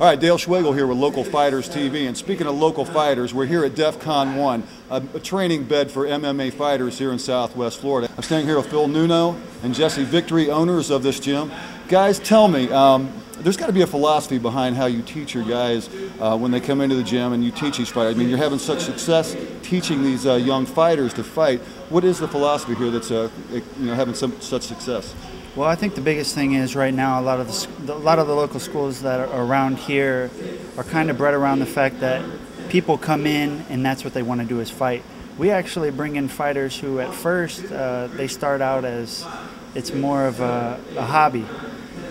All right, Dale Schwagel here with Local Fighters TV. And speaking of local fighters, we're here at Defcon 1, a training bed for MMA fighters here in Southwest Florida. I'm standing here with Phil Nuno and Jesse Victory, owners of this gym. Guys, tell me, there's got to be a philosophy behind how you teach your guys when they come into the gym and you teach each fighter. I mean, you're having such success teaching these young fighters to fight. What is the philosophy here that's having such success? Well, I think the biggest thing is right now a lot of the local schools that are around here are kind of bred around the fact that people come in and that's what they want to do is fight. We actually bring in fighters who at first they start out as it's more of a hobby,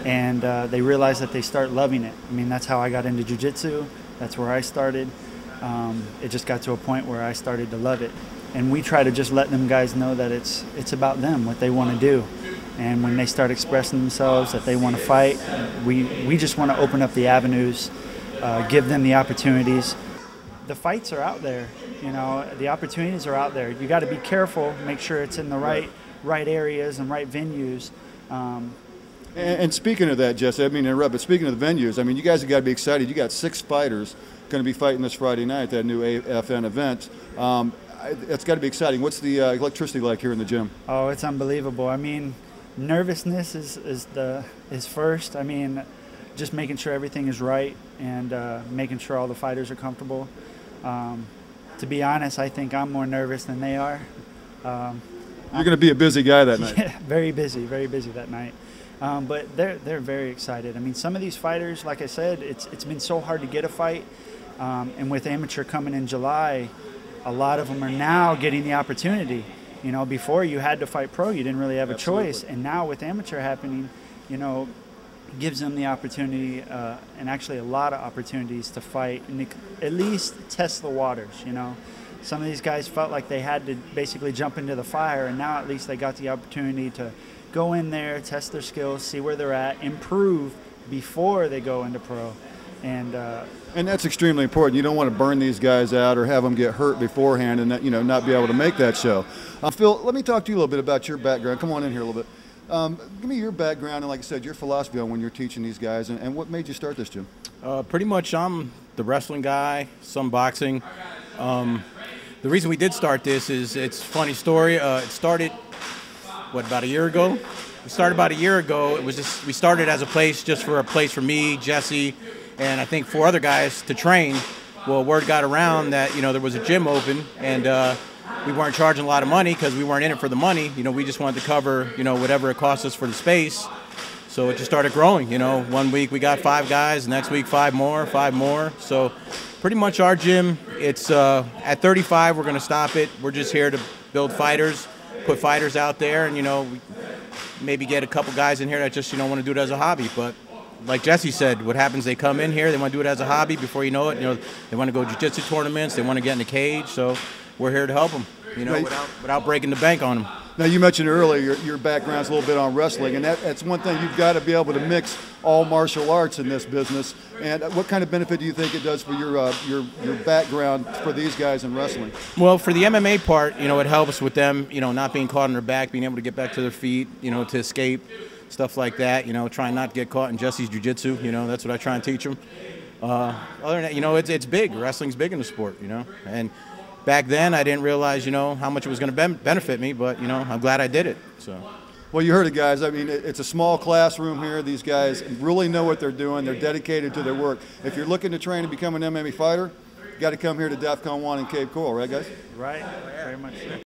and they realize that they start loving it. I mean, that's how I got into jiu-jitsu. That's where I started. It just got to a point where I started to love it. And we try to just let them guys know that it's about them, what they want to do. And when they start expressing themselves that they want to fight, we just want to open up the avenues, give them the opportunities. The fights are out there, the opportunities are out there. You got to be careful, make sure it's in the right areas and right venues. And speaking of that, Jesse, I mean, interrupt, but speaking of the venues, I mean, you guys have got to be excited. You got 6 fighters going to be fighting this Friday night at that new AFN event. It's got to be exciting. What's the electricity like here in the gym? Oh, it's unbelievable. I mean, nervousness is first. I mean, just making sure everything is right and making sure all the fighters are comfortable. To be honest, I think I'm more nervous than they are. You're going to be a busy guy that night. Yeah, very busy that night. But they're very excited. I mean, some of these fighters, like I said, it's been so hard to get a fight, and with amateur coming in July, a lot of them are now getting the opportunity. Before you had to fight pro, you didn't really have a choice, and now with amateur happening, gives them the opportunity, and actually a lot of opportunities to fight and at least test the waters. Some of these guys felt like they had to basically jump into the fire, and now at least they got the opportunity to go in there, test their skills, see where they're at, improve before they go into pro. And that's extremely important. You don't want to burn these guys out or have them get hurt beforehand and not be able to make that show. Phil, let me talk to you a little bit about your background. Come on in here a little bit. Give me your background and, like I said, your philosophy on when you're teaching these guys and what made you start this gym. Pretty much I'm the wrestling guy, some boxing. The reason we did start this is it's a funny story. It started, about a year ago? We started about a year ago. It was just, we started as a place for me, Jesse, and I think 4 other guys to train. Well, word got around that there was a gym open, and we weren't charging a lot of money because we weren't in it for the money. We just wanted to cover whatever it cost us for the space. So it just started growing. 1 week we got 5 guys, next week 5 more. So pretty much our gym, it's at 35 we're going to stop it. We're just here to build fighters, put fighters out there, and maybe get a couple guys in here that just want to do it as a hobby. But like Jesse said, what happens, they come in here, they want to do it as a hobby. Before you know it, they want to go jiu-jitsu tournaments, they want to get in the cage. So we're here to help them, without breaking the bank on them. Now, you mentioned earlier your background's a little bit on wrestling, and that's one thing. You've got to be able to mix all martial arts in this business. And what kind of benefit do you think it does for your background for these guys in wrestling? Well, for the MMA part, it helps with them, not being caught on their back, being able to get back to their feet, to escape, stuff like that. Trying not to get caught in Jesse's jiu-jitsu. That's what I try and teach them. Other than that, it's big. Wrestling's big in the sport, and back then, I didn't realize, how much it was going to benefit me, but, I'm glad I did it. So. Well, you heard it, guys. I mean, it's a small classroom here. These guys really know what they're doing. They're dedicated to their work. If you're looking to train and become an MMA fighter, you got to come here to Defcon 1 in Cape Coral, right, guys? Right, very much so.